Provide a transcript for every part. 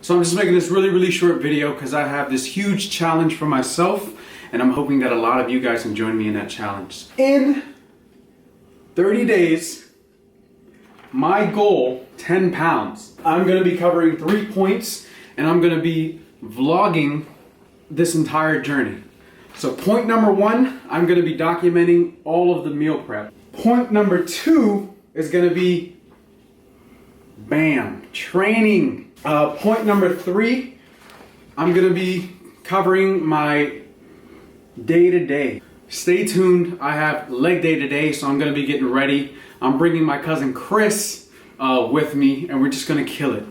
So I'm just making this really short video because I have this huge challenge for myself, and I'm hoping that a lot of you guys can join me in that challenge. In 30 days, my goal, 10 pounds. I'm gonna be covering 3 points, and I'm gonna be vlogging this entire journey. So point number 1, I'm gonna be documenting all of the meal prep. Point number 2 is gonna be, bam, training. Point number 3, I'm gonna be covering my day-to-day. Stay tuned, I have leg day today, so I'm gonna be getting ready. I'm bringing my cousin Chris with me, and we're just gonna kill it.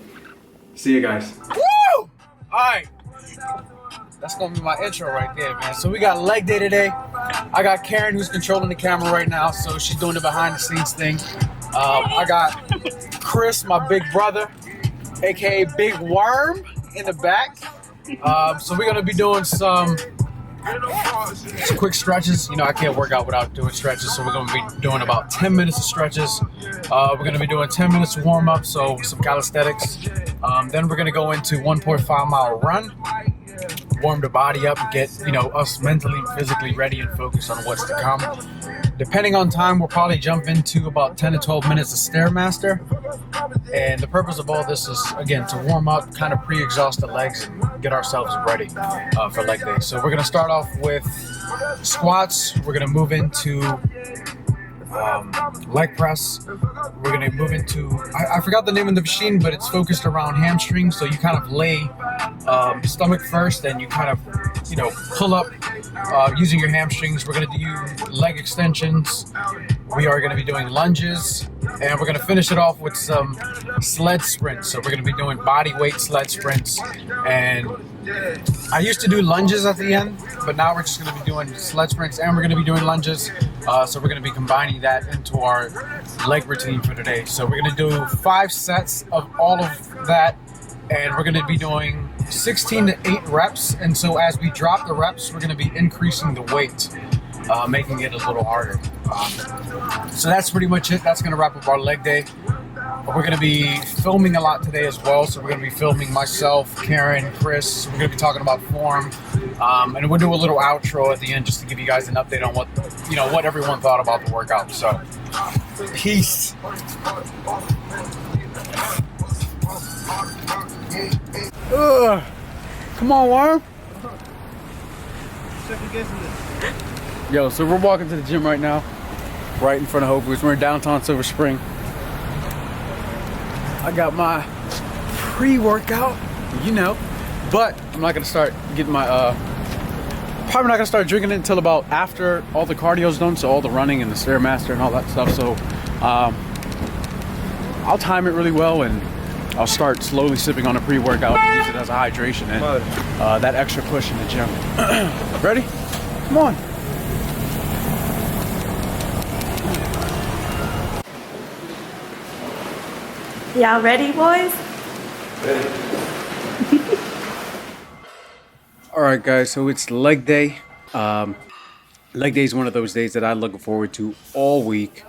See you guys. Woo! Alright. That's gonna be my intro right there, man. So we got leg day today. I got Karen who's controlling the camera right now, so she's doing the behind the scenes thing. I got Chris, my big brother, aka Big Worm, in the back. So we're gonna be doing some quick stretches. You know, I can't work out without doing stretches, so we're gonna be doing about 10 minutes of stretches. We're gonna be doing 10 minutes of warm up, so some calisthenics. Then we're gonna go into 1.5-mile run. Warm the body up and get, you know, us mentally and physically ready and focused on what's to come. Depending on time, we'll probably jump into about 10 to 12 minutes of Stairmaster. And the purpose of all this is, again, to warm up, kind of pre-exhaust the legs and get ourselves ready for leg day. So we're gonna start off with squats. We're gonna move into leg press. We're gonna move into, I forgot the name of the machine, but it's focused around hamstrings. So you kind of lay stomach first, and you kind of, you know, pull up using your hamstrings. We're gonna do leg extensions. We are gonna be doing lunges, and we're gonna finish it off with some sled sprints. So we're gonna be doing body weight sled sprints, and I used to do lunges at the end, but now we're just gonna be doing sled sprints, and we're gonna be doing lunges. So we're gonna be combining that into our leg routine for today. So we're gonna do 5 sets of all of that, and we're gonna be doing 16 to 8 reps. And so as we drop the reps, we're gonna be increasing the weight, making it a little harder. So that's pretty much it. That's gonna wrap up our leg day. We're gonna be filming a lot today as well. So we're gonna be filming myself, Karen, Chris. We're gonna be talking about form, and we'll do a little outro at the end just to give you guys an update on what, you know, what everyone thought about the workout. So, peace. Come on, Worm. Yo, so we're walking to the gym right now, right in front of Whole Foods. We're in downtown Silver Spring. I got my pre-workout, you know, but I'm not gonna start getting my, probably not gonna start drinking it until about after all the cardio's done, so all the running and the Stairmaster and all that stuff. So I'll time it really well, and I'll start slowly sipping on a pre-workout and use it as a hydration and that extra push in the gym. Ready? Come on. Y'all ready, boys? Ready. All right, guys, so it's leg day. Leg day is one of those days that I look forward to all week.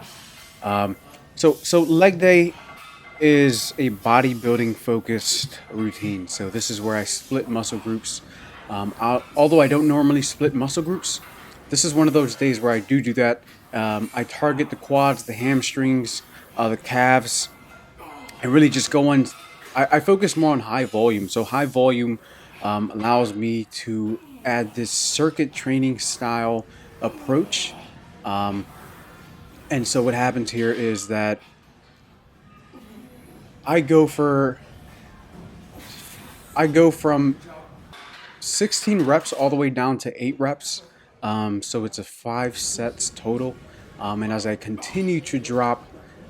So leg day is a bodybuilding focused routine. So this is where I split muscle groups. Although I don't normally split muscle groups, this is one of those days where I do that. I target the quads, the hamstrings, the calves, and really just go on. I focus more on high volume. So high volume allows me to add this circuit training style approach. And so what happens here is that I go from 16 reps all the way down to 8 reps. So it's a 5 sets total. And as I continue to drop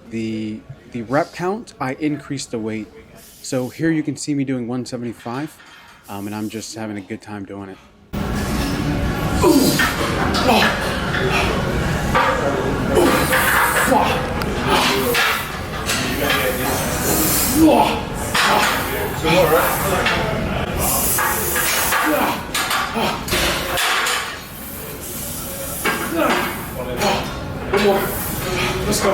the rep count, I increase the weight. So here you can see me doing 175, and I'm just having a good time doing it. One more. Let's go.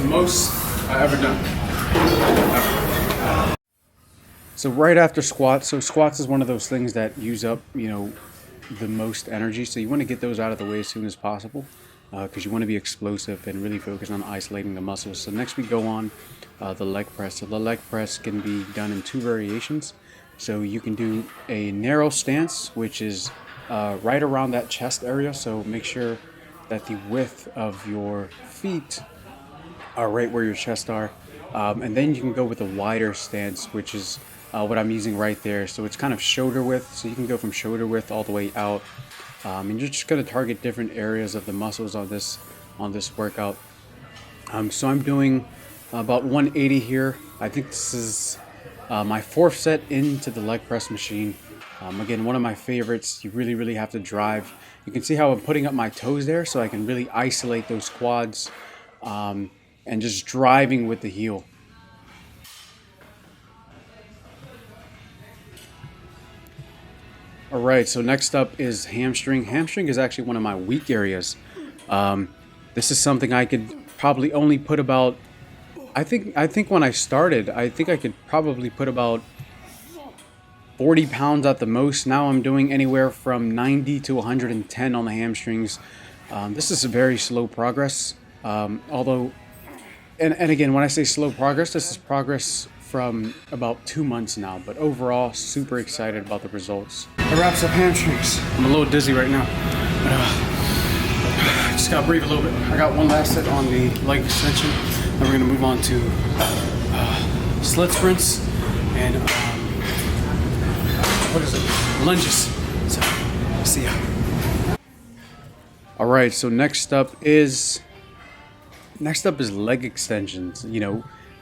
the most I've ever done. So right after squats, so squats is one of those things that use up, the most energy. So you want to get those out of the way as soon as possible because you want to be explosive and really focus on isolating the muscles. So next we go on the leg press. So the leg press can be done in two variations. So you can do a narrow stance, which is right around that chest area. So make sure that the width of your feet are right where your chest are. And then you can go with a wider stance, which is what I'm using right there. So it's kind of shoulder width. So you can go from shoulder width all the way out. And you're just going to target different areas of the muscles on this workout. So I'm doing about 180 here. I think this is my fourth set into the leg press machine. Again, one of my favorites. You really have to drive. You can see how I'm putting up my toes there so I can really isolate those quads and just driving with the heel. All right, so next up is hamstring. Hamstring is actually one of my weak areas. This is something I could probably only put about, I think when I started, I think I could probably put about 40 pounds at the most. Now I'm doing anywhere from 90 to 110 on the hamstrings. This is a very slow progress, although, and again, when I say slow progress, this is progress from about 2 months now, but overall, super excited about the results. That wraps up hamstrings. I'm a little dizzy right now, but just gotta breathe a little bit. I got one last set on the leg extension. Then we're gonna move on to sled sprints and what is it? Lunges. So, see ya. All right, so next up is leg extensions.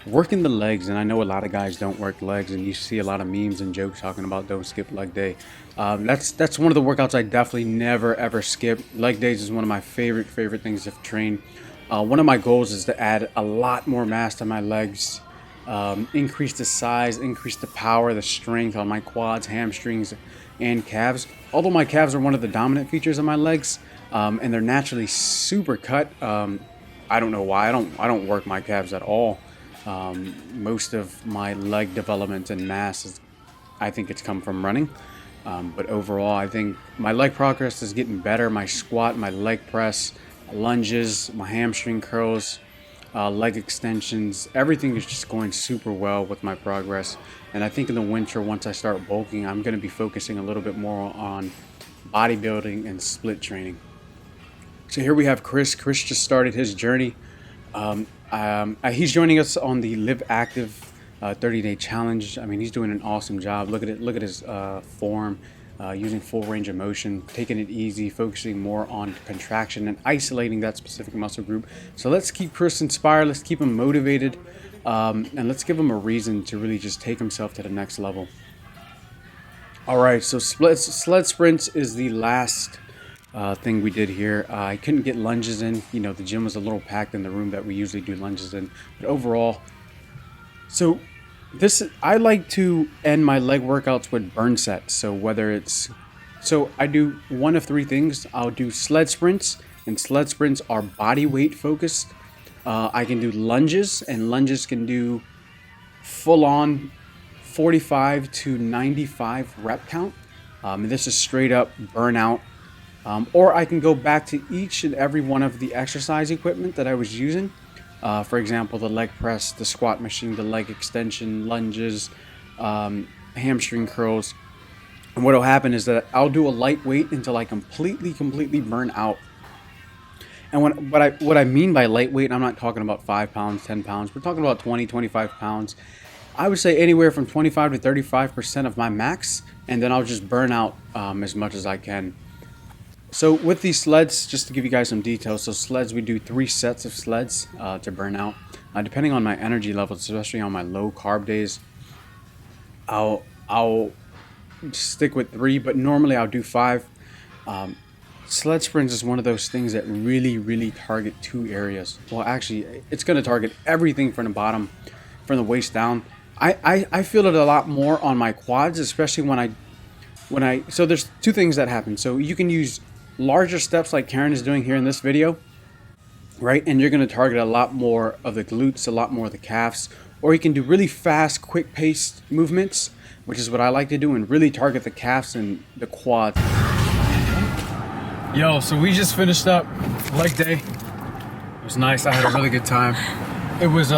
Working the legs, and I know a lot of guys don't work legs, and you see a lot of memes and jokes talking about don't skip leg day. That's one of the workouts I definitely never ever skip. Leg days is one of my favorite things to train. One of my goals is to add a lot more mass to my legs, increase the size, increase the power, the strength on my quads, hamstrings, and calves. Although my calves are one of the dominant features of my legs, and they're naturally super cut. I don't know why. I don't work my calves at all. Most of my leg development and mass I think it's come from running. But overall, I think my leg progress is getting better. My squat, my leg press, lunges, my hamstring curls, leg extensions, everything is just going super well with my progress. And I think in the winter, once I start bulking, I'm going to be focusing a little bit more on bodybuilding and split training. So here we have Chris. Chris just started his journey. He's joining us on the LiveActive 30-day challenge. I mean, he's doing an awesome job. Look at his form, using full range of motion, taking it easy, focusing more on contraction and isolating that specific muscle group. So let's keep Chris inspired. Let's keep him motivated, and let's give him a reason to really just take himself to the next level. All right, so sled sprints is the last thing we did here. I couldn't get lunges in. The gym was a little packed in the room that we usually do lunges in. But overall, so I like to end my leg workouts with burn sets. So I do one of three things. I'll do sled sprints, and sled sprints are body weight focused. I can do lunges, and lunges can do full on 45 to 95 rep count. And this is straight up burnout. Or I can go back to each and every one of the exercise equipment that I was using. For example, the leg press, the squat machine, the leg extension, lunges, hamstring curls. And what will happen is that I'll do a light weight until I completely burn out. And what I mean by lightweight, I'm not talking about 5 pounds, 10 pounds. We're talking about 20, 25 pounds. I would say anywhere from 25 to 35% of my max, and then I'll just burn out as much as I can. So with these sleds, just to give you guys some details, so sleds, we do 3 sets of sleds to burn out. Depending on my energy levels, especially on my low carb days, I'll stick with 3, but normally I'll do 5. Sled sprints is one of those things that really target 2 areas. Well, actually, it's going to target everything from the bottom, from the waist down. I feel it a lot more on my quads, especially when I so there's 2 things that happen. So you can use larger steps like Karen is doing here in this video, right? And you're going to target a lot more of the glutes, a lot more of the calves, or you can do really fast, quick paced movements, which is what I like to do, and really target the calves and the quads. Yo, so we just finished up leg day. It was nice. I had a really good time. It was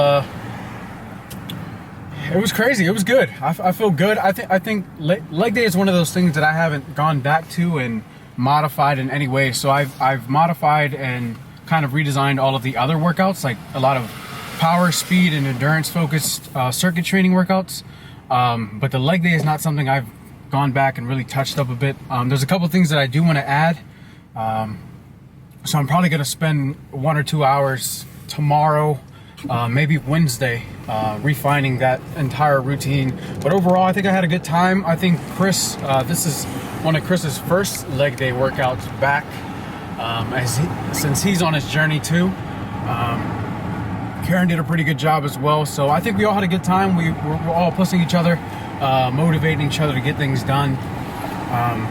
crazy. It was good. I feel good. I think leg day is one of those things that I haven't gone back to and modified in any way. So I've modified and kind of redesigned all of the other workouts, like a lot of power, speed, and endurance focused circuit training workouts. But the leg day is not something I've gone back and really touched up a bit. There's a couple things that I do want to add. So I'm probably going to spend 1 or 2 hours tomorrow, maybe Wednesday, refining that entire routine. But overall, I think I had a good time. I think Chris, this is one of Chris's first leg day workouts back, since he's on his journey too. Karen did a pretty good job as well. So I think we all had a good time. We're all pushing each other, motivating each other to get things done.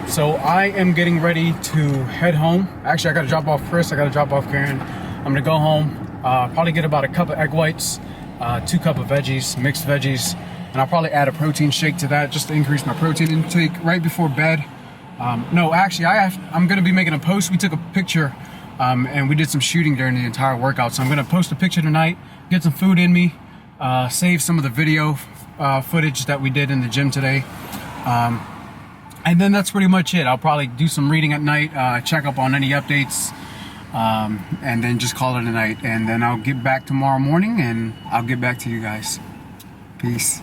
So I am getting ready to head home. Actually, I got to drop off Chris. I got to drop off Karen. I'm going to go home, probably get about a cup of egg whites, 2 cups of veggies, mixed veggies, and I'll probably add a protein shake to that just to increase my protein intake right before bed. No, actually, I'm going to be making a post. We took a picture, and we did some shooting during the entire workout. So I'm going to post a picture tonight, get some food in me, save some of the video footage that we did in the gym today. And then that's pretty much it. I'll probably do some reading at night, check up on any updates, and then just call it a night. And then I'll get back tomorrow morning and I'll get back to you guys. Peace.